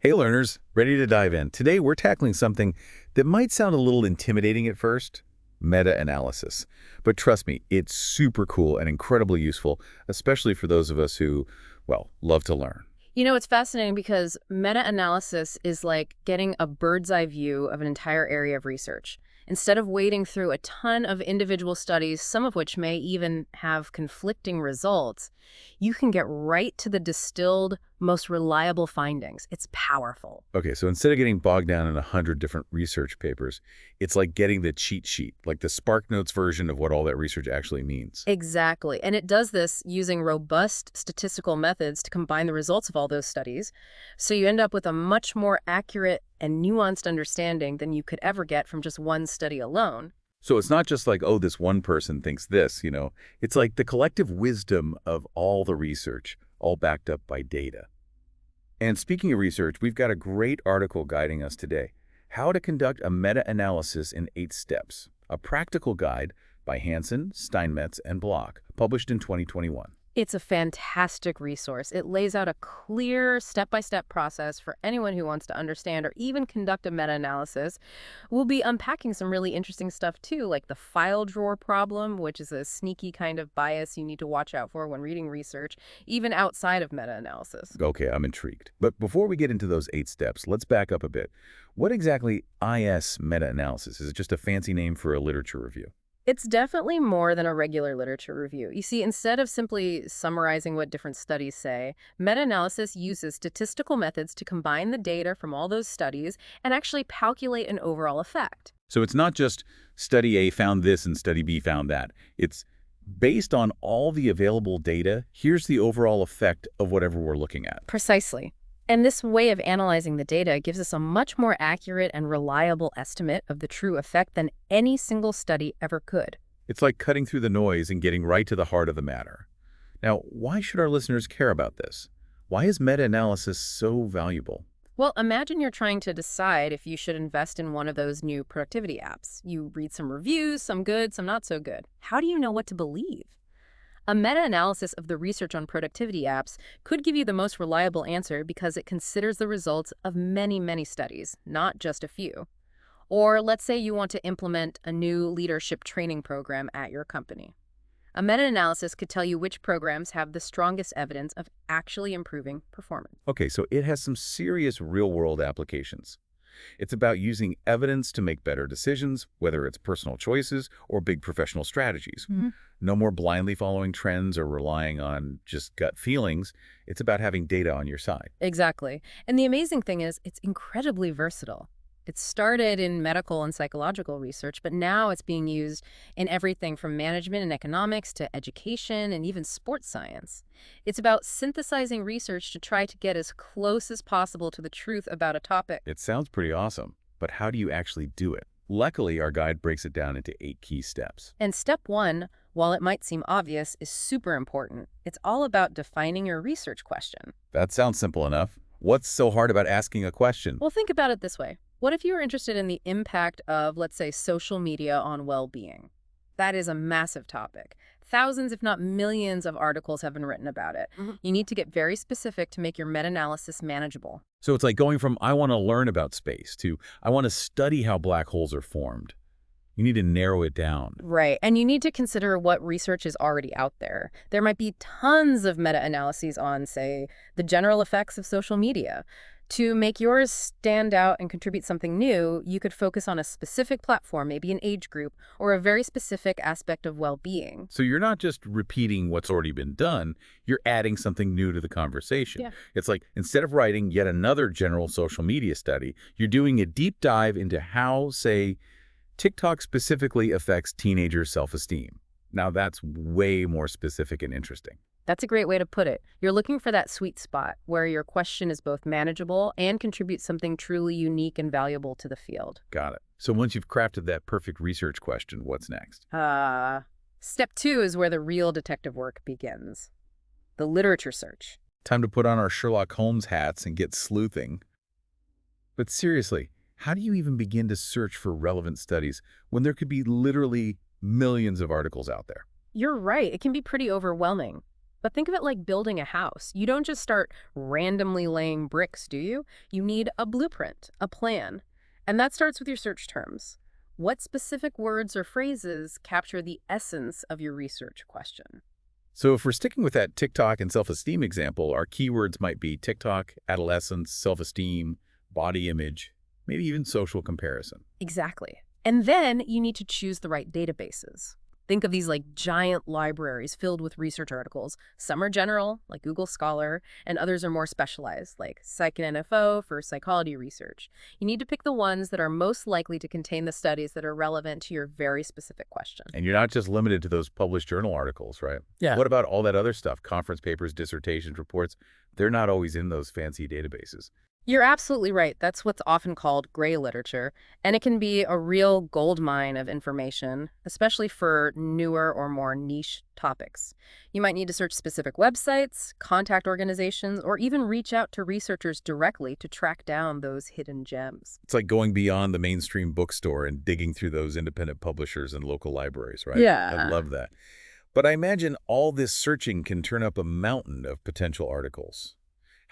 Hey learners, ready to dive in. Today we're tackling something that might sound a little intimidating at first, meta-analysis. But trust me, it's super cool and incredibly useful, especially for those of us who, well, love to learn. It's fascinating because meta-analysis is like getting a bird's eye view of an entire area of research. Instead of wading through a ton of individual studies, some of which may even have conflicting results, you can get right to the distilled, most reliable findings. It's powerful. Okay, so instead of getting bogged down in 100 different research papers, it's like getting the cheat sheet, like the Spark Notes version of what all that research actually means. Exactly. And it does this using robust statistical methods to combine the results of all those studies. So you end up with a much more accurate and nuanced understanding than you could ever get from just one study alone. So it's not just like, oh, this one person thinks this. It's like the collective wisdom of all the research, all backed up by data. And speaking of research, we've got a great article guiding us today. How to Conduct a Meta-Analysis in 8 Steps, a practical guide by Hansen, Steinmetz, and Block, published in 2021. It's a fantastic resource. It lays out a clear step-by-step process for anyone who wants to understand or even conduct a meta-analysis. We'll be unpacking some really interesting stuff too, like the file drawer problem, which is a sneaky kind of bias you need to watch out for when reading research, even outside of meta-analysis. Okay, I'm intrigued. But before we get into those 8 steps, let's back up a bit. What exactly is meta-analysis? Is it just a fancy name for a literature review? It's definitely more than a regular literature review. You see, instead of simply summarizing what different studies say, meta-analysis uses statistical methods to combine the data from all those studies and actually calculate an overall effect. So it's not just study A found this and study B found that. It's based on all the available data, here's the overall effect of whatever we're looking at. Precisely. And this way of analyzing the data gives us a much more accurate and reliable estimate of the true effect than any single study ever could. It's like cutting through the noise and getting right to the heart of the matter. Now, why should our listeners care about this? Why is meta-analysis so valuable? Well, imagine you're trying to decide if you should invest in one of those new productivity apps. You read some reviews, some good, some not so good. How do you know what to believe? A meta-analysis of the research on productivity apps could give you the most reliable answer because it considers the results of many, many studies, not just a few. Or let's say you want to implement a new leadership training program at your company. A meta-analysis could tell you which programs have the strongest evidence of actually improving performance. Okay, so it has some serious real-world applications. It's about using evidence to make better decisions, whether it's personal choices or big professional strategies. No more blindly following trends or relying on just gut feelings. It's about having data on your side. Exactly. And the amazing thing is, it's incredibly versatile. It started in medical and psychological research, but now it's being used in everything from management and economics to education and even sports science. It's about synthesizing research to try to get as close as possible to the truth about a topic. It sounds pretty awesome, but how do you actually do it? Luckily, our guide breaks it down into 8 key steps. And step one, while it might seem obvious, is super important. It's all about defining your research question. That sounds simple enough. What's so hard about asking a question? Well, think about it this way. What if you were interested in the impact of, let's say, social media on well-being? That is a massive topic. Thousands, if not millions, of articles have been written about it. You need to get very specific to make your meta-analysis manageable. So it's like going from I want to learn about space to I want to study how black holes are formed. You need to narrow it down. Right. And you need to consider what research is already out there. There might be tons of meta-analyses on, say, the general effects of social media. To make yours stand out and contribute something new, you could focus on a specific platform, maybe an age group, or a very specific aspect of well-being. So you're not just repeating what's already been done, you're adding something new to the conversation. Yeah. It's like instead of writing yet another general social media study, you're doing a deep dive into how, say, TikTok specifically affects teenagers' self-esteem. Now that's way more specific and interesting. That's a great way to put it. You're looking for that sweet spot where your question is both manageable and contributes something truly unique and valuable to the field. Got it. So once you've crafted that perfect research question, what's next? Step two is where the real detective work begins. The literature search. Time to put on our Sherlock Holmes hats and get sleuthing. But seriously, how do you even begin to search for relevant studies when there could be literally millions of articles out there? You're right. It can be pretty overwhelming. But think of it like building a house. You don't just start randomly laying bricks, do you? You need a blueprint, a plan. And that starts with your search terms. What specific words or phrases capture the essence of your research question? So if we're sticking with that TikTok and self-esteem example, our keywords might be TikTok, adolescence, self-esteem, body image, maybe even social comparison. Exactly. And then you need to choose the right databases. Think of these like giant libraries filled with research articles. Some are general, like Google Scholar, and others are more specialized, like PsycNFO for psychology research. You need to pick the ones that are most likely to contain the studies that are relevant to your very specific question. And you're not just limited to those published journal articles, right? Yeah. What about all that other stuff? Conference papers, dissertations, reports. They're not always in those fancy databases. You're absolutely right. That's what's often called gray literature, and it can be a real gold mine of information, especially for newer or more niche topics. You might need to search specific websites, contact organizations, or even reach out to researchers directly to track down those hidden gems. It's like going beyond the mainstream bookstore and digging through those independent publishers and local libraries, right? I Yeah. love that. But I imagine all this searching can turn up a mountain of potential articles.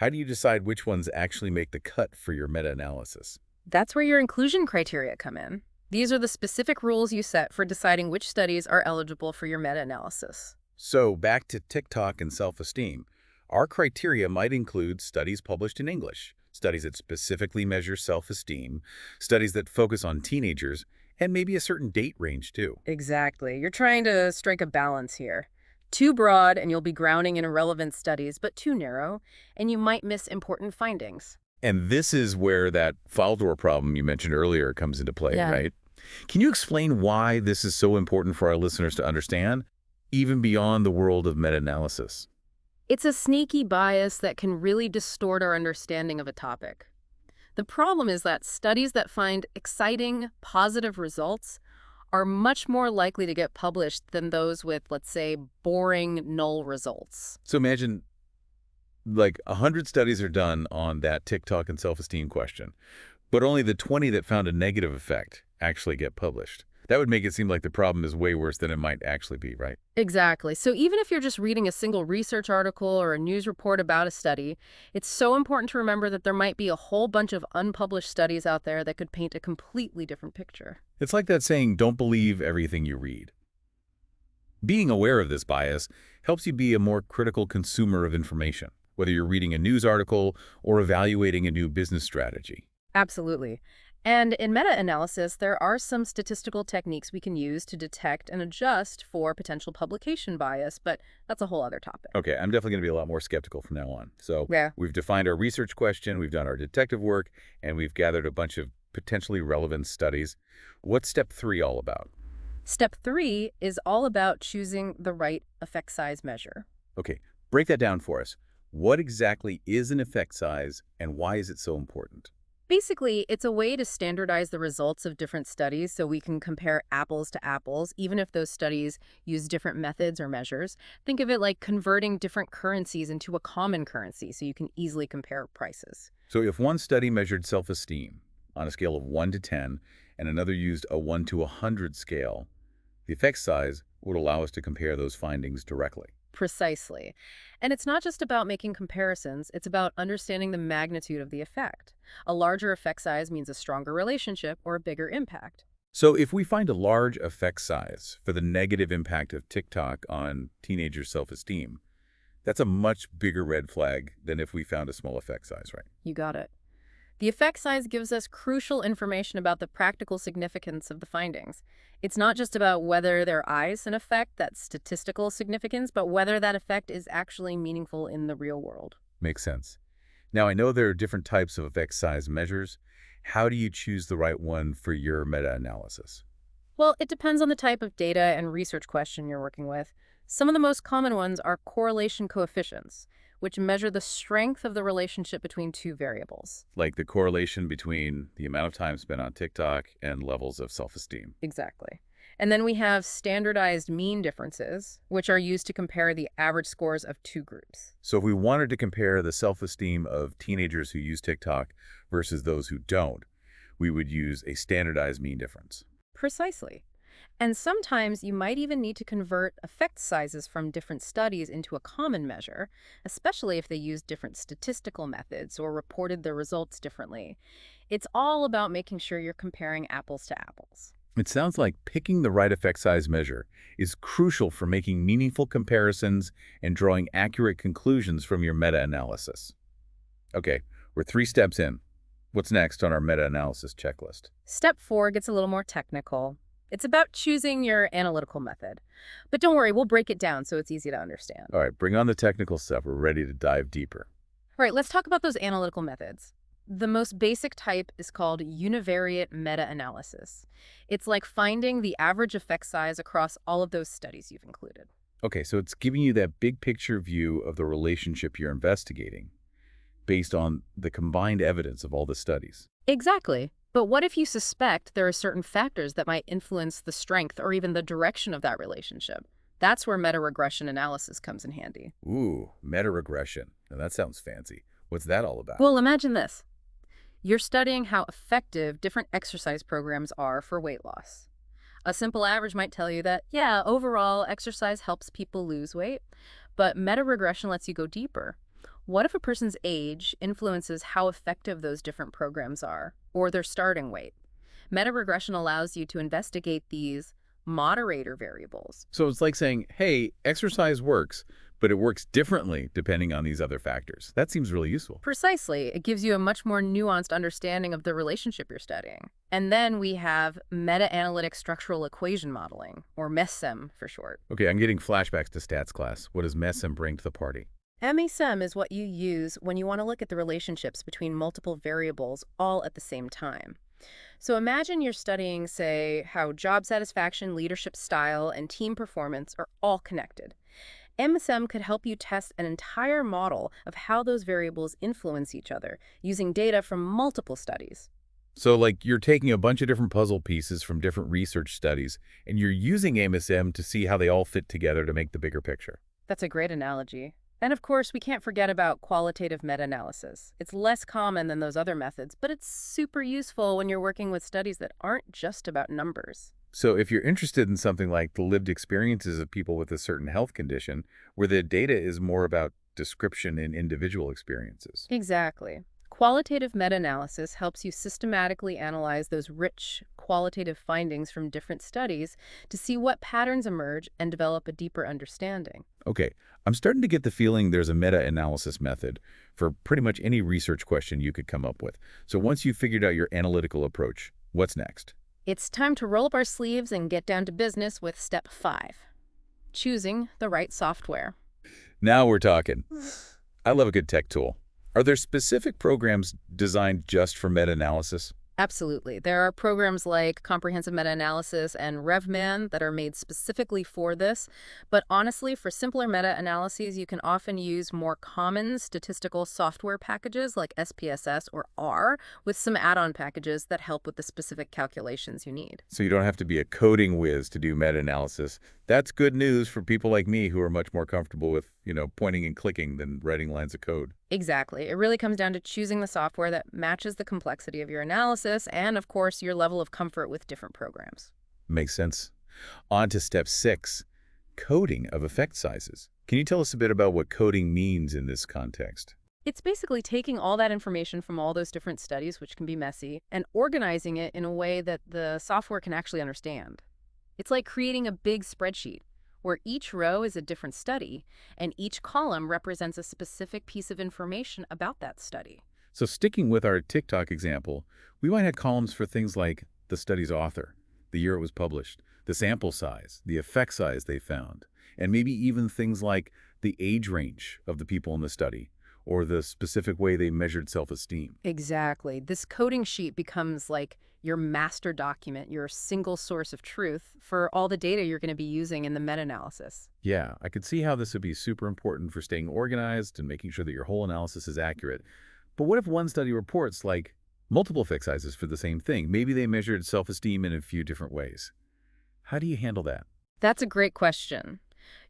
How do you decide which ones actually make the cut for your meta-analysis? That's where your inclusion criteria come in. These are the specific rules you set for deciding which studies are eligible for your meta-analysis. So back to TikTok and self-esteem. Our criteria might include studies published in English, studies that specifically measure self-esteem, studies that focus on teenagers, and maybe a certain date range too. Exactly. You're trying to strike a balance here. Too broad, and you'll be grounding in irrelevant studies, but too narrow, and you might miss important findings. And this is where that file drawer problem you mentioned earlier comes into play, Yeah. right? Can you explain why this is so important for our listeners to understand, even beyond the world of meta-analysis? It's a sneaky bias that can really distort our understanding of a topic. The problem is that studies that find exciting, positive results are much more likely to get published than those with, let's say, boring, null results. So imagine like 100 studies are done on that TikTok and self-esteem question, but only the 20 that found a negative effect actually get published. That would make it seem like the problem is way worse than it might actually be, right? Exactly. So even if you're just reading a single research article or a news report about a study, it's so important to remember that there might be a whole bunch of unpublished studies out there that could paint a completely different picture. It's like that saying, don't believe everything you read. Being aware of this bias helps you be a more critical consumer of information, whether you're reading a news article or evaluating a new business strategy. Absolutely. And in meta-analysis, there are some statistical techniques we can use to detect and adjust for potential publication bias, but that's a whole other topic. Okay, I'm definitely going to be a lot more skeptical from now on. So Yeah. we've defined our research question, we've done our detective work, and we've gathered a bunch of potentially relevant studies. What's step 3 all about? Step 3 is all about choosing the right effect size measure. Okay, break that down for us. What exactly is an effect size, and why is it so important? Basically, it's a way to standardize the results of different studies so we can compare apples to apples, even if those studies use different methods or measures. Think of it like converting different currencies into a common currency so you can easily compare prices. So if one study measured self-esteem on a scale of 1 to 10, and another used a 1 to 100 scale, the effect size would allow us to compare those findings directly. Precisely. And it's not just about making comparisons, it's about understanding the magnitude of the effect. A larger effect size means a stronger relationship or a bigger impact. So if we find a large effect size for the negative impact of TikTok on teenagers' self-esteem, that's a much bigger red flag than if we found a small effect size, right? You got it. The effect size gives us crucial information about the practical significance of the findings. It's not just about whether there is an effect that's statistical significance, but whether that effect is actually meaningful in the real world. Makes sense. Now, I know there are different types of effect size measures. How do you choose the right one for your meta-analysis? Well, it depends on the type of data and research question you're working with. Some of the most common ones are correlation coefficients, which measure the strength of the relationship between two variables. Like the correlation between the amount of time spent on TikTok and levels of self-esteem. Exactly. And then we have standardized mean differences, which are used to compare the average scores of two groups. So if we wanted to compare the self-esteem of teenagers who use TikTok versus those who don't, we would use a standardized mean difference. Precisely. And sometimes you might even need to convert effect sizes from different studies into a common measure, especially if they use different statistical methods or reported their results differently. It's all about making sure you're comparing apples to apples. It sounds like picking the right effect size measure is crucial for making meaningful comparisons and drawing accurate conclusions from your meta-analysis. Okay, we're 3 steps in. What's next on our meta-analysis checklist? Step 4 gets a little more technical. It's about choosing your analytical method. But don't worry, we'll break it down so it's easy to understand. All right, bring on the technical stuff. We're ready to dive deeper. All right, let's talk about those analytical methods. The most basic type is called univariate meta-analysis. It's like finding the average effect size across all of those studies you've included. Okay, so it's giving you that big picture view of the relationship you're investigating based on the combined evidence of all the studies. Exactly. But what if you suspect there are certain factors that might influence the strength or even the direction of that relationship? That's where meta-regression analysis comes in handy. Ooh, meta-regression. Now that sounds fancy. What's that all about? Well, imagine this. You're studying how effective different exercise programs are for weight loss. A simple average might tell you that, yeah, overall, exercise helps people lose weight, but meta-regression lets you go deeper. What if a person's age influences how effective those different programs are, or their starting weight? Meta-regression allows you to investigate these moderator variables. So it's like saying, hey, exercise works, but it works differently depending on these other factors. That seems really useful. Precisely. It gives you a much more nuanced understanding of the relationship you're studying. And then we have meta-analytic structural equation modeling, or MESM for short. Okay, I'm getting flashbacks to stats class. What does MESM bring to the party? MESM is what you use when you want to look at the relationships between multiple variables all at the same time. So imagine you're studying, say, how job satisfaction, leadership style, and team performance are all connected. MESM could help you test an entire model of how those variables influence each other using data from multiple studies. So like you're taking a bunch of different puzzle pieces from different research studies, and you're using MSM to see how they all fit together to make the bigger picture. That's a great analogy. And of course, we can't forget about qualitative meta-analysis. It's less common than those other methods, but it's super useful when you're working with studies that aren't just about numbers. So if you're interested in something like the lived experiences of people with a certain health condition, where the data is more about description and individual experiences. Exactly. Qualitative meta-analysis helps you systematically analyze those rich, qualitative findings from different studies to see what patterns emerge and develop a deeper understanding. Okay, I'm starting to get the feeling there's a meta-analysis method for pretty much any research question you could come up with. So once you've figured out your analytical approach, what's next? It's time to roll up our sleeves and get down to business with step 5, choosing the right software. Now we're talking. I love a good tech tool. Are there specific programs designed just for meta-analysis? Absolutely. There are programs like Comprehensive Meta-Analysis and RevMan that are made specifically for this. But honestly, for simpler meta-analyses, you can often use more common statistical software packages like SPSS or R with some add-on packages that help with the specific calculations you need. So you don't have to be a coding whiz to do meta-analysis. That's good news for people like me who are much more comfortable with, pointing and clicking than writing lines of code. Exactly. It really comes down to choosing the software that matches the complexity of your analysis and, of course, your level of comfort with different programs. Makes sense. On to step 6, coding of effect sizes. Can you tell us a bit about what coding means in this context? It's basically taking all that information from all those different studies, which can be messy, and organizing it in a way that the software can actually understand. It's like creating a big spreadsheet where each row is a different study and each column represents a specific piece of information about that study. So sticking with our TikTok example, we might have columns for things like the study's author, the year it was published, the sample size, the effect size they found, and maybe even things like the age range of the people in the study or the specific way they measured self-esteem. Exactly. This coding sheet becomes like your master document, your single source of truth for all the data you're going to be using in the meta-analysis. Yeah, I could see how this would be super important for staying organized and making sure that your whole analysis is accurate. But what if one study reports like multiple effect sizes for the same thing? Maybe they measured self-esteem in a few different ways. How do you handle that? That's a great question.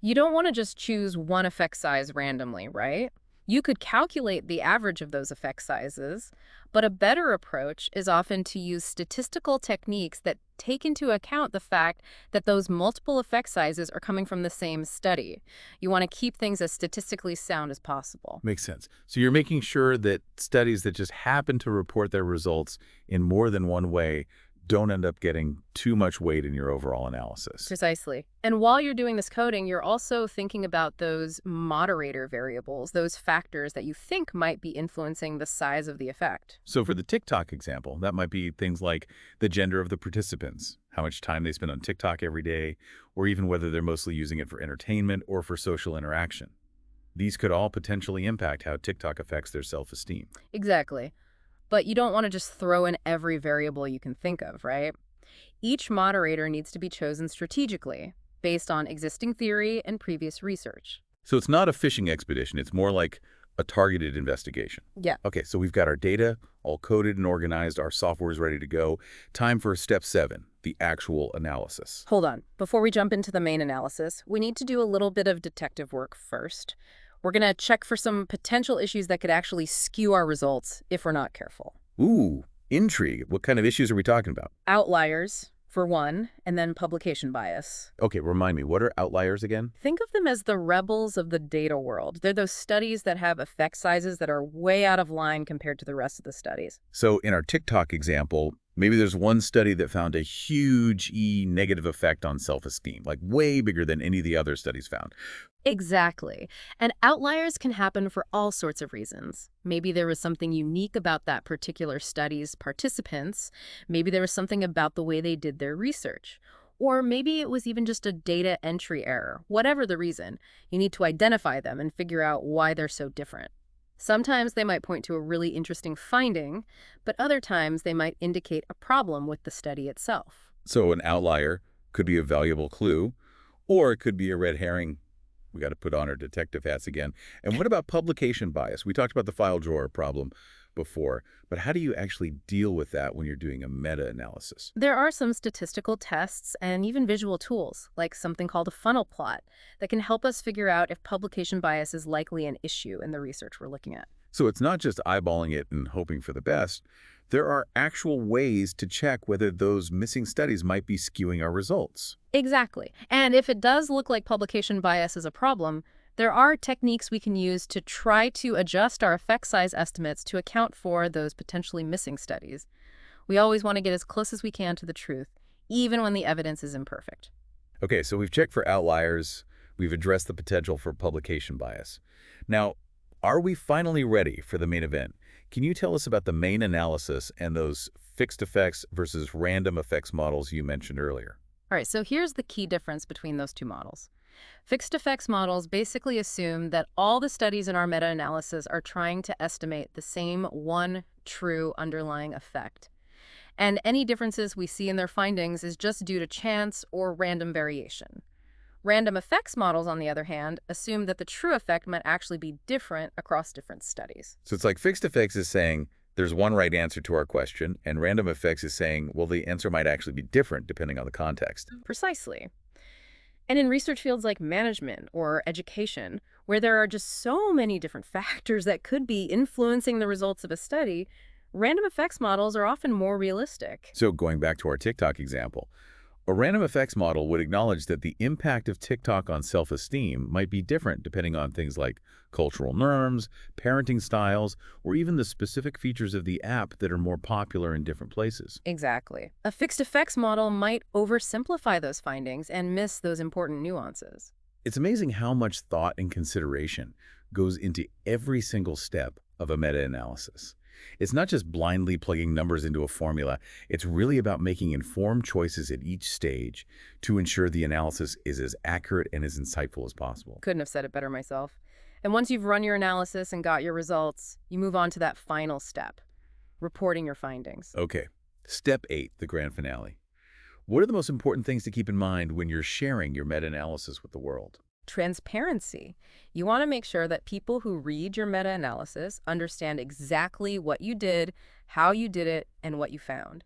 You don't want to just choose one effect size randomly, right? You could calculate the average of those effect sizes, but a better approach is often to use statistical techniques that take into account the fact that those multiple effect sizes are coming from the same study. You want to keep things as statistically sound as possible. Makes sense. So you're making sure that studies that just happen to report their results in more than one way don't end up getting too much weight in your overall analysis. Precisely. And while you're doing this coding, you're also thinking about those moderator variables, those factors that you think might be influencing the size of the effect. So for the TikTok example, that might be things like the gender of the participants, how much time they spend on TikTok every day, or even whether they're mostly using it for entertainment or for social interaction. These could all potentially impact how TikTok affects their self-esteem. Exactly. But you don't want to just throw in every variable you can think of, right? Each moderator needs to be chosen strategically, based on existing theory and previous research. So it's not a fishing expedition. It's more like a targeted investigation. Yeah. Okay, so we've got our data all coded and organized. Our software is ready to go. Time for step 7, the actual analysis. Hold on. Before we jump into the main analysis, we need to do a little bit of detective work first. We're going to check for some potential issues that could actually skew our results if we're not careful. Ooh, intrigue. What kind of issues are we talking about? Outliers, for one, and then publication bias. Okay, remind me, what are outliers again? Think of them as the rebels of the data world. They're those studies that have effect sizes that are way out of line compared to the rest of the studies. So in our TikTok example, maybe there's one study that found a huge negative effect on self-esteem, like way bigger than any of the other studies found. Exactly. And outliers can happen for all sorts of reasons. Maybe there was something unique about that particular study's participants. Maybe there was something about the way they did their research. Or maybe it was even just a data entry error. Whatever the reason, you need to identify them and figure out why they're so different. Sometimes they might point to a really interesting finding, but other times they might indicate a problem with the study itself. So an outlier could be a valuable clue, or it could be a red herring. We got to put on our detective hats again. And what about publication bias? We talked about the file drawer problem before, but how do you actually deal with that when you're doing a meta-analysis? There are some statistical tests and even visual tools, like something called a funnel plot, that can help us figure out if publication bias is likely an issue in the research we're looking at. So it's not just eyeballing it and hoping for the best. There are actual ways to check whether those missing studies might be skewing our results. Exactly. And if it does look like publication bias is a problem, there are techniques we can use to try to adjust our effect size estimates to account for those potentially missing studies. We always want to get as close as we can to the truth, even when the evidence is imperfect. Okay, so we've checked for outliers. We've addressed the potential for publication bias. Now, are we finally ready for the main event? Can you tell us about the main analysis and those fixed effects versus random effects models you mentioned earlier? All right, so here's the key difference between those two models. Fixed effects models basically assume that all the studies in our meta-analysis are trying to estimate the same one true underlying effect. And any differences we see in their findings is just due to chance or random variation. Random effects models, on the other hand, assume that the true effect might actually be different across different studies. So it's like fixed effects is saying there's one right answer to our question, and random effects is saying, well, the answer might actually be different depending on the context. Precisely. And in research fields like management or education, where there are just so many different factors that could be influencing the results of a study, random effects models are often more realistic. So going back to our TikTok example, a random effects model would acknowledge that the impact of TikTok on self-esteem might be different depending on things like cultural norms, parenting styles, or even the specific features of the app that are more popular in different places. Exactly. A fixed effects model might oversimplify those findings and miss those important nuances. It's amazing how much thought and consideration goes into every single step of a meta-analysis. It's not just blindly plugging numbers into a formula. It's really about making informed choices at each stage to ensure the analysis is as accurate and as insightful as possible. Couldn't have said it better myself. And once you've run your analysis and got your results, you move on to that final step, reporting your findings. Okay, step 8, the grand finale. What are the most important things to keep in mind when you're sharing your meta-analysis with the world? Transparency. You want to make sure that people who read your meta-analysis understand exactly what you did, how you did it, and what you found.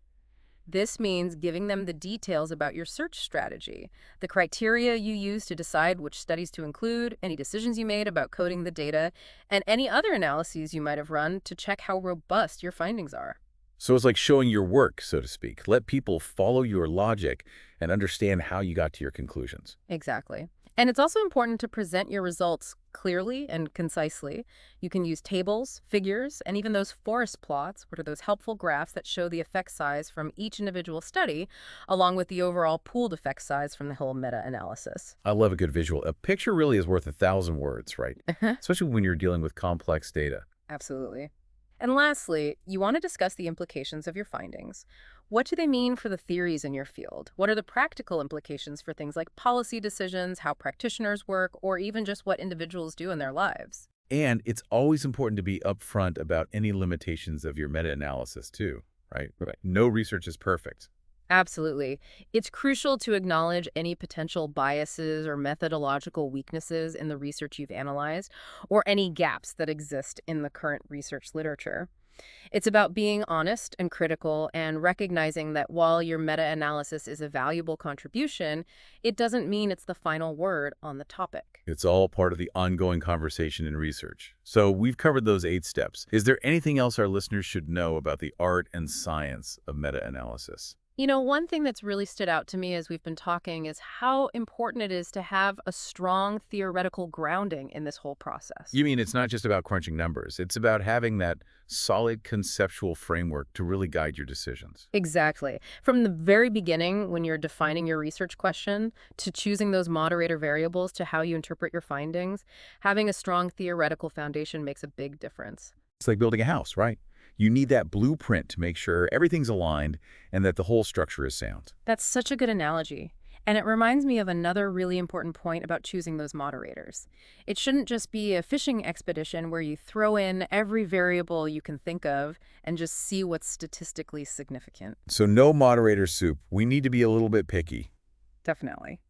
This means giving them the details about your search strategy, the criteria you use to decide which studies to include, any decisions you made about coding the data, and any other analyses you might have run to check how robust your findings are. So it's like showing your work, so to speak. Let people follow your logic and understand how you got to your conclusions. Exactly. And it's also important to present your results clearly and concisely. You can use tables, figures, and even those forest plots, which are those helpful graphs that show the effect size from each individual study, along with the overall pooled effect size from the whole meta-analysis. I love a good visual. A picture really is worth 1,000 words, right? Uh-huh. Especially when you're dealing with complex data. Absolutely. And lastly, you want to discuss the implications of your findings. What do they mean for the theories in your field? What are the practical implications for things like policy decisions, how practitioners work, or even just what individuals do in their lives? And it's always important to be upfront about any limitations of your meta-analysis too, right? Right. No research is perfect. Absolutely. It's crucial to acknowledge any potential biases or methodological weaknesses in the research you've analyzed, or any gaps that exist in the current research literature. It's about being honest and critical and recognizing that while your meta-analysis is a valuable contribution, it doesn't mean it's the final word on the topic. It's all part of the ongoing conversation in research. So we've covered those 8 steps. Is there anything else our listeners should know about the art and science of meta-analysis? One thing that's really stood out to me as we've been talking is how important it is to have a strong theoretical grounding in this whole process. You mean it's not just about crunching numbers. It's about having that solid conceptual framework to really guide your decisions. Exactly. From the very beginning, when you're defining your research question, to choosing those moderator variables to how you interpret your findings, having a strong theoretical foundation makes a big difference. It's like building a house, right? You need that blueprint to make sure everything's aligned and that the whole structure is sound. That's such a good analogy. And it reminds me of another really important point about choosing those moderators. It shouldn't just be a fishing expedition where you throw in every variable you can think of and just see what's statistically significant. So no moderator soup. We need to be a little bit picky. Definitely.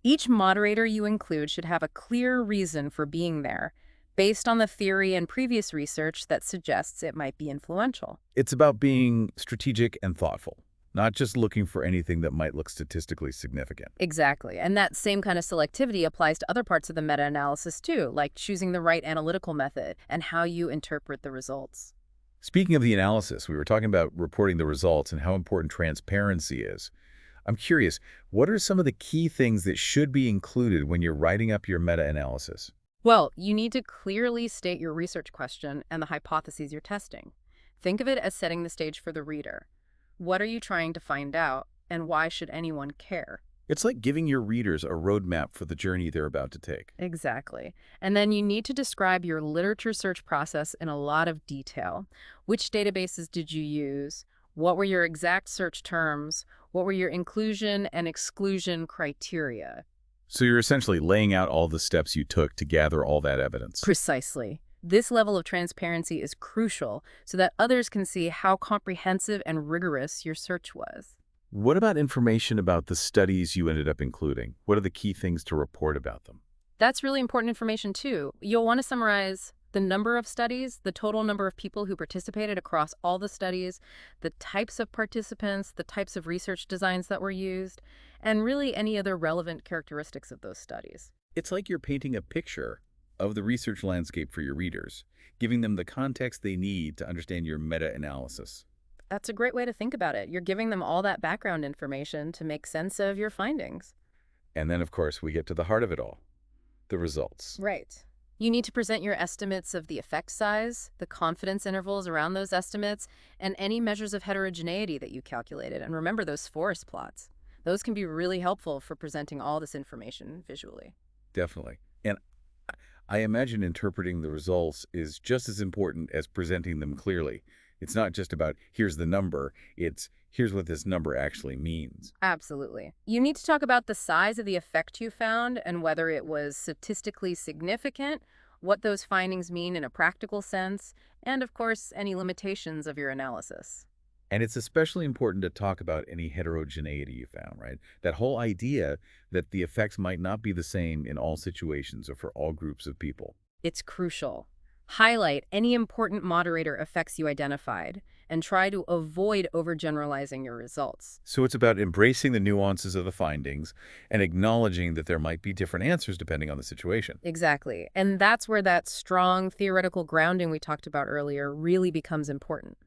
Each moderator you include should have a clear reason for being there, based on the theory and previous research that suggests it might be influential. It's about being strategic and thoughtful, not just looking for anything that might look statistically significant. Exactly. And that same kind of selectivity applies to other parts of the meta-analysis too, like choosing the right analytical method and how you interpret the results. Speaking of the analysis, we were talking about reporting the results and how important transparency is. I'm curious, what are some of the key things that should be included when you're writing up your meta-analysis? Well, you need to clearly state your research question and the hypotheses you're testing. Think of it as setting the stage for the reader. What are you trying to find out, and why should anyone care? It's like giving your readers a roadmap for the journey they're about to take. Exactly. And then you need to describe your literature search process in a lot of detail. Which databases did you use? What were your exact search terms? What were your inclusion and exclusion criteria? So you're essentially laying out all the steps you took to gather all that evidence. Precisely. This level of transparency is crucial so that others can see how comprehensive and rigorous your search was. What about information about the studies you ended up including? What are the key things to report about them? That's really important information too. You'll want to summarize the number of studies, the total number of people who participated across all the studies, the types of participants, the types of research designs that were used, and really any other relevant characteristics of those studies. It's like you're painting a picture of the research landscape for your readers, giving them the context they need to understand your meta-analysis. That's a great way to think about it. You're giving them all that background information to make sense of your findings. And then, of course, we get to the heart of it all, the results. Right. You need to present your estimates of the effect size, the confidence intervals around those estimates, and any measures of heterogeneity that you calculated. And remember those forest plots. Those can be really helpful for presenting all this information visually. Definitely. And I imagine interpreting the results is just as important as presenting them clearly. It's not just about, here's the number, it's, here's what this number actually means. Absolutely. You need to talk about the size of the effect you found and whether it was statistically significant, what those findings mean in a practical sense, and of course, any limitations of your analysis. And it's especially important to talk about any heterogeneity you found, right? That whole idea that the effects might not be the same in all situations or for all groups of people. It's crucial. Highlight any important moderator effects you identified and try to avoid overgeneralizing your results. So it's about embracing the nuances of the findings and acknowledging that there might be different answers depending on the situation. Exactly. And that's where that strong theoretical grounding we talked about earlier really becomes important.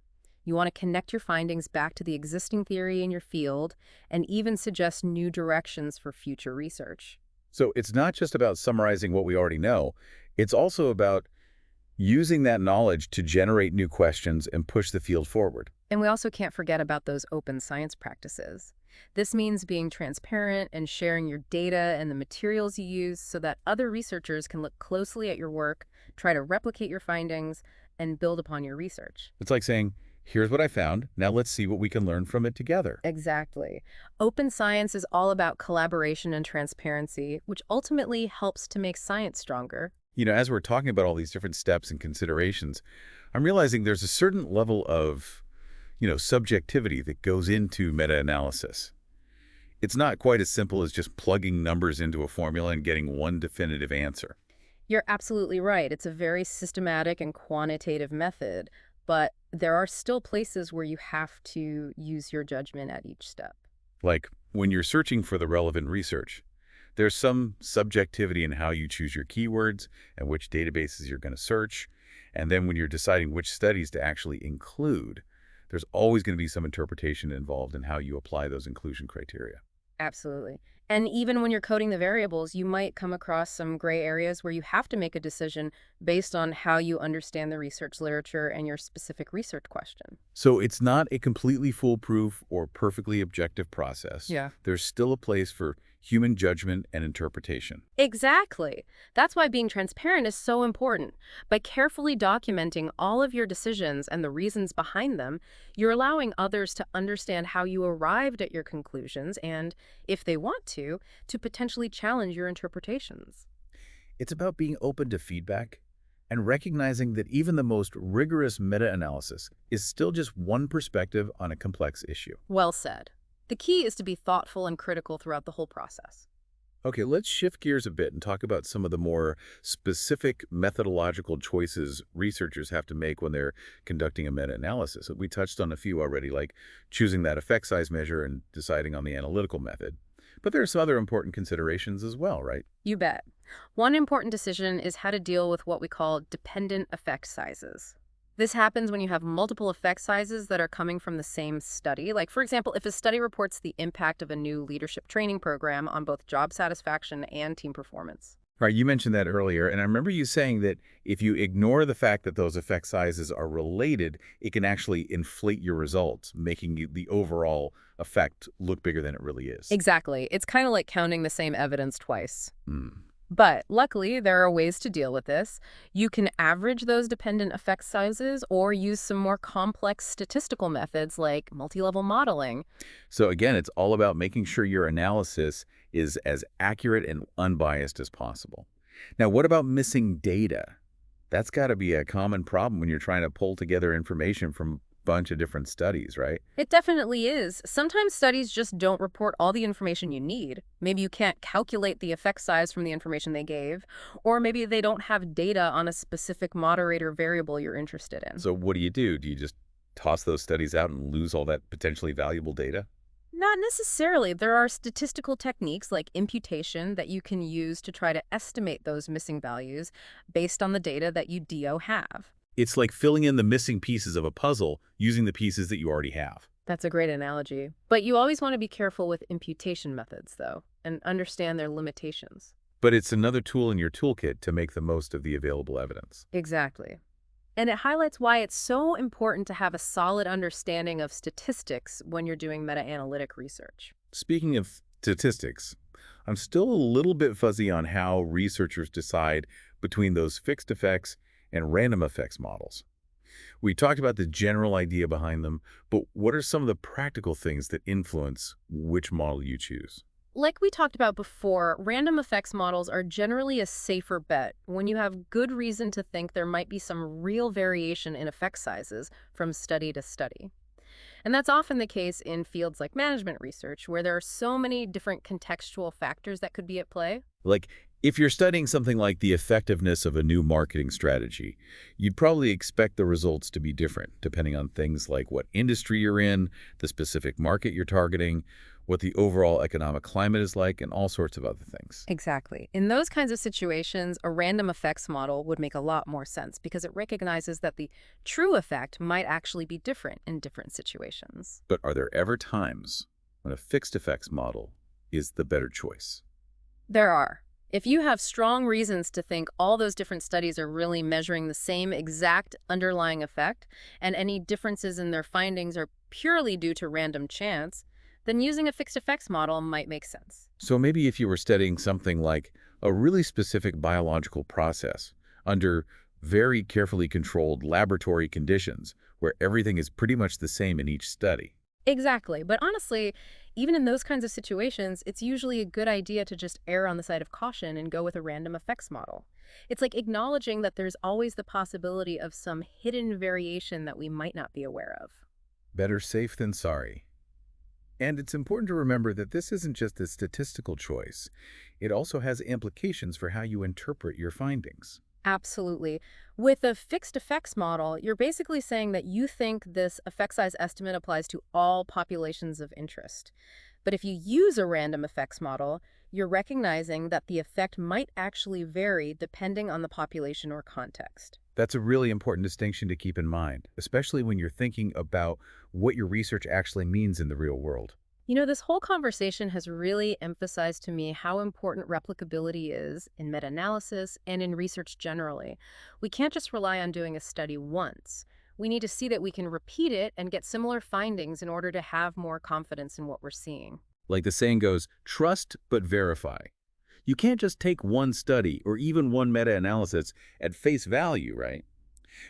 You want to connect your findings back to the existing theory in your field and even suggest new directions for future research. So it's not just about summarizing what we already know. It's also about using that knowledge to generate new questions and push the field forward. And we also can't forget about those open science practices. This means being transparent and sharing your data and the materials you use so that other researchers can look closely at your work, try to replicate your findings, and build upon your research. It's like saying, here's what I found. Now let's see what we can learn from it together. Exactly. Open science is all about collaboration and transparency, which ultimately helps to make science stronger. As we're talking about all these different steps and considerations, I'm realizing there's a certain level of, subjectivity that goes into meta-analysis. It's not quite as simple as just plugging numbers into a formula and getting one definitive answer. You're absolutely right. It's a very systematic and quantitative method, but there are still places where you have to use your judgment at each step. Like when you're searching for the relevant research, there's some subjectivity in how you choose your keywords and which databases you're going to search. And then when you're deciding which studies to actually include, there's always going to be some interpretation involved in how you apply those inclusion criteria. Absolutely. And even when you're coding the variables, you might come across some gray areas where you have to make a decision based on how you understand the research literature and your specific research question. So it's not a completely foolproof or perfectly objective process. Yeah. There's still a place for human judgment and interpretation. Exactly. That's why being transparent is so important. By carefully documenting all of your decisions and the reasons behind them, you're allowing others to understand how you arrived at your conclusions and, if they want to potentially challenge your interpretations. It's about being open to feedback and recognizing that even the most rigorous meta-analysis is still just one perspective on a complex issue. Well said. The key is to be thoughtful and critical throughout the whole process. Okay, let's shift gears a bit and talk about some of the more specific methodological choices researchers have to make when they're conducting a meta-analysis. We touched on a few already, like choosing that effect size measure and deciding on the analytical method. But there are some other important considerations as well, right? You bet. One important decision is how to deal with what we call dependent effect sizes. This happens when you have multiple effect sizes that are coming from the same study. Like, for example, if a study reports the impact of a new leadership training program on both job satisfaction and team performance. Right, you mentioned that earlier, and I remember you saying that if you ignore the fact that those effect sizes are related, it can actually inflate your results, making the overall effect look bigger than it really is. Exactly. It's kind of like counting the same evidence twice. Hmm. But luckily, there are ways to deal with this. You can average those dependent effect sizes or use some more complex statistical methods like multi-level modeling. So again, it's all about making sure your analysis is as accurate and unbiased as possible. Now, what about missing data? That's got to be a common problem when you're trying to pull together information from a bunch of different studies, right? It definitely is. Sometimes studies just don't report all the information you need. Maybe you can't calculate the effect size from the information they gave, or maybe they don't have data on a specific moderator variable you're interested in. So what do? Do you just toss those studies out and lose all that potentially valuable data? Not necessarily. There are statistical techniques like imputation that you can use to try to estimate those missing values based on the data that you DO have. It's like filling in the missing pieces of a puzzle using the pieces that you already have. That's a great analogy. But you always want to be careful with imputation methods, though, and understand their limitations. But it's another tool in your toolkit to make the most of the available evidence. Exactly. And it highlights why it's so important to have a solid understanding of statistics when you're doing meta-analytic research. Speaking of statistics, I'm still a little bit fuzzy on how researchers decide between those fixed effects and random effects models. We talked about the general idea behind them, but what are some of the practical things that influence which model you choose? Like we talked about before, random effects models are generally a safer bet when you have good reason to think there might be some real variation in effect sizes from study to study. And that's often the case in fields like management research, where there are so many different contextual factors that could be at play. Like, If you're studying something like the effectiveness of a new marketing strategy, you'd probably expect the results to be different, depending on things like what industry you're in, the specific market you're targeting, what the overall economic climate is like, and all sorts of other things. Exactly. In those kinds of situations, a random effects model would make a lot more sense because it recognizes that the true effect might actually be different in different situations. But are there ever times when a fixed effects model is the better choice? There are. If you have strong reasons to think all those different studies are really measuring the same exact underlying effect, and any differences in their findings are purely due to random chance, then using a fixed effects model might make sense. So maybe if you were studying something like a really specific biological process under very carefully controlled laboratory conditions where everything is pretty much the same in each study. Exactly. But honestly, even in those kinds of situations, it's usually a good idea to just err on the side of caution and go with a random effects model. It's like acknowledging that there's always the possibility of some hidden variation that we might not be aware of. Better safe than sorry. And it's important to remember that this isn't just a statistical choice. It also has implications for how you interpret your findings. Absolutely. With a fixed effects model, you're basically saying that you think this effect size estimate applies to all populations of interest. But if you use a random effects model, you're recognizing that the effect might actually vary depending on the population or context. That's a really important distinction to keep in mind, especially when you're thinking about what your research actually means in the real world. You know, this whole conversation has really emphasized to me how important replicability is in meta-analysis and in research generally. We can't just rely on doing a study once. We need to see that we can repeat it and get similar findings in order to have more confidence in what we're seeing. Like the saying goes, trust but verify. You can't just take one study or even one meta-analysis at face value, right?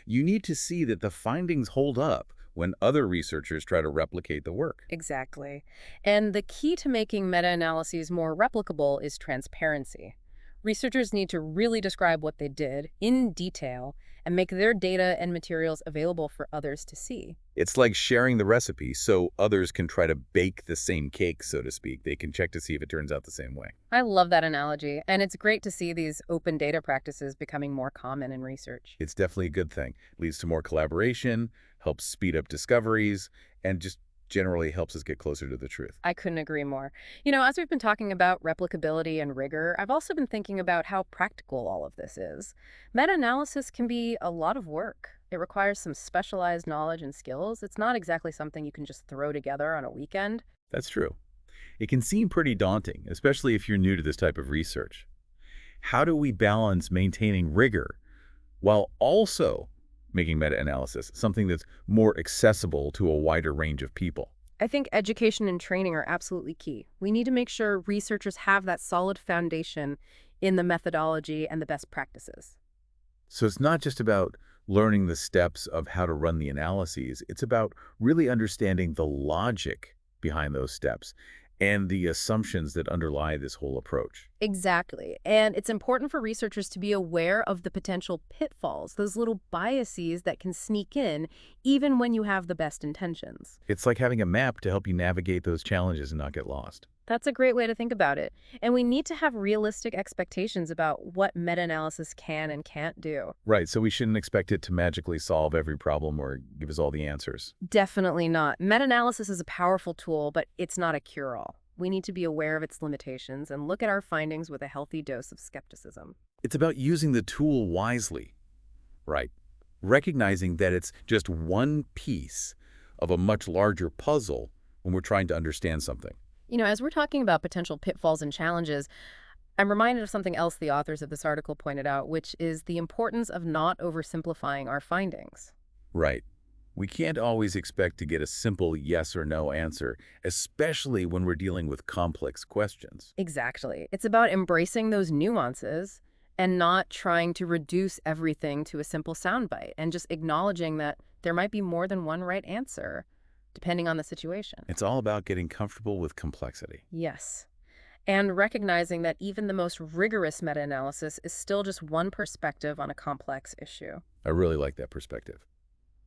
You need to see that the findings hold up when other researchers try to replicate the work. Exactly. And the key to making meta-analyses more replicable is transparency. Researchers need to really describe what they did in detail and make their data and materials available for others to see. It's like sharing the recipe so others can try to bake the same cake, so to speak. They can check to see if it turns out the same way. I love that analogy, and it's great to see these open data practices becoming more common in research. It's definitely a good thing. Leads to more collaboration, helps speed up discoveries, and just generally helps us get closer to the truth. I couldn't agree more. You know, as we've been talking about replicability and rigor, I've also been thinking about how practical all of this is. Meta-analysis can be a lot of work. It requires some specialized knowledge and skills. It's not exactly something you can just throw together on a weekend. That's true. It can seem pretty daunting, especially if you're new to this type of research. How do we balance maintaining rigor while also making meta-analysis something that's more accessible to a wider range of people? I think education and training are absolutely key. We need to make sure researchers have that solid foundation in the methodology and the best practices. So it's not just about learning the steps of how to run the analyses. It's about really understanding the logic behind those steps and the assumptions that underlie this whole approach. Exactly. And it's important for researchers to be aware of the potential pitfalls, those little biases that can sneak in even when you have the best intentions. It's like having a map to help you navigate those challenges and not get lost. That's a great way to think about it. And we need to have realistic expectations about what meta-analysis can and can't do. Right, so we shouldn't expect it to magically solve every problem or give us all the answers. Definitely not. Meta-analysis is a powerful tool, but it's not a cure-all. We need to be aware of its limitations and look at our findings with a healthy dose of skepticism. It's about using the tool wisely, right? Recognizing that it's just one piece of a much larger puzzle when we're trying to understand something. You know, as we're talking about potential pitfalls and challenges, I'm reminded of something else the authors of this article pointed out, which is the importance of not oversimplifying our findings. Right. We can't always expect to get a simple yes or no answer, especially when we're dealing with complex questions. Exactly. It's about embracing those nuances and not trying to reduce everything to a simple soundbite and just acknowledging that there might be more than one right answer, depending on the situation. It's all about getting comfortable with complexity. Yes. And recognizing that even the most rigorous meta-analysis is still just one perspective on a complex issue. I really like that perspective.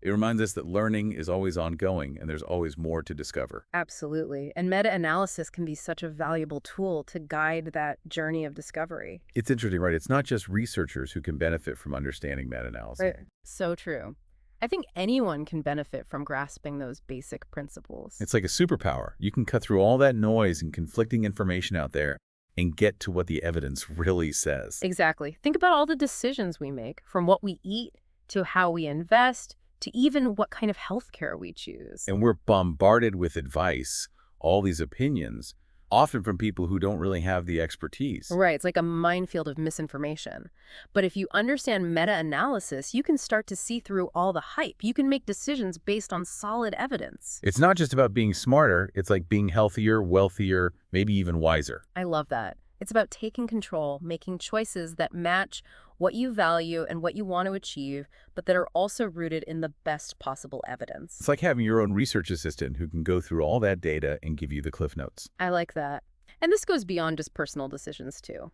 It reminds us that learning is always ongoing and there's always more to discover. Absolutely. And meta-analysis can be such a valuable tool to guide that journey of discovery. It's interesting, right? It's not just researchers who can benefit from understanding meta-analysis. Right. So true. I think anyone can benefit from grasping those basic principles. It's like a superpower. You can cut through all that noise and conflicting information out there and get to what the evidence really says. Exactly. Think about all the decisions we make, from what we eat to how we invest to even what kind of healthcare we choose. And we're bombarded with advice, all these opinions, often from people who don't really have the expertise. Right, it's like a minefield of misinformation. But if you understand meta-analysis, you can start to see through all the hype. You can make decisions based on solid evidence. It's not just about being smarter, it's like being healthier, wealthier, maybe even wiser. I love that. It's about taking control, making choices that match what you value and what you want to achieve, but that are also rooted in the best possible evidence. It's like having your own research assistant who can go through all that data and give you the cliff notes. I like that. And this goes beyond just personal decisions, too.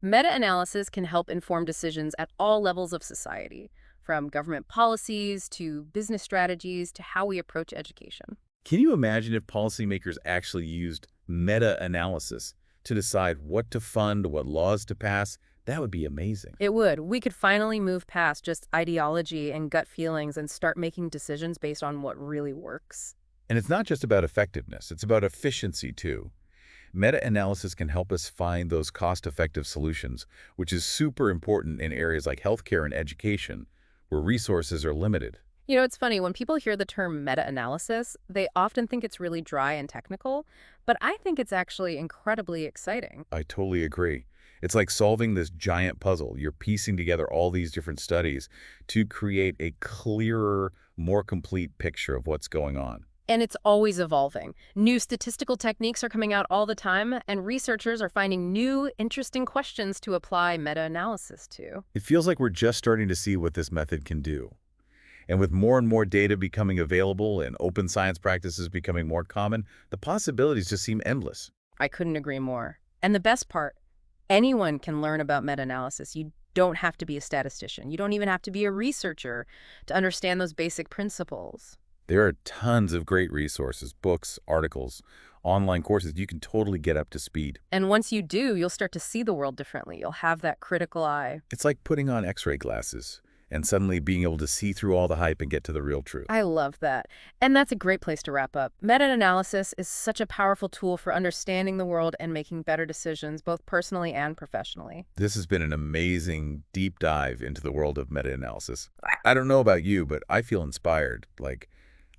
Meta-analysis can help inform decisions at all levels of society, from government policies to business strategies to how we approach education. Can you imagine if policymakers actually used meta-analysis to decide what to fund, what laws to pass? That would be amazing. It would. We could finally move past just ideology and gut feelings and start making decisions based on what really works. And it's not just about effectiveness, it's about efficiency too. Meta-analysis can help us find those cost-effective solutions, which is super important in areas like healthcare and education, where resources are limited. You know, it's funny, when people hear the term meta-analysis, they often think it's really dry and technical, but I think it's actually incredibly exciting. I totally agree. It's like solving this giant puzzle. You're piecing together all these different studies to create a clearer, more complete picture of what's going on. And it's always evolving. New statistical techniques are coming out all the time, and researchers are finding new, interesting questions to apply meta-analysis to. It feels like we're just starting to see what this method can do. And with more and more data becoming available and open science practices becoming more common, the possibilities just seem endless. I couldn't agree more. And the best part, anyone can learn about meta-analysis. You don't have to be a statistician. You don't even have to be a researcher to understand those basic principles. There are tons of great resources, books, articles, online courses. You can totally get up to speed. And once you do, you'll start to see the world differently. You'll have that critical eye. It's like putting on X-ray glasses and suddenly being able to see through all the hype and get to the real truth. I love that. And that's a great place to wrap up. Meta-analysis is such a powerful tool for understanding the world and making better decisions, both personally and professionally. This has been an amazing deep dive into the world of meta-analysis. I don't know about you, but I feel inspired. Like,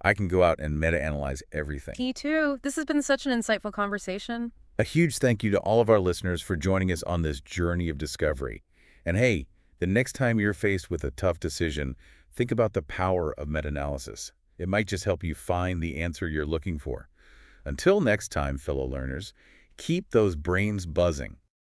I can go out and meta-analyze everything. Me too. This has been such an insightful conversation. A huge thank you to all of our listeners for joining us on this journey of discovery. And hey, the next time you're faced with a tough decision, think about the power of meta-analysis. It might just help you find the answer you're looking for. Until next time, fellow learners, keep those brains buzzing.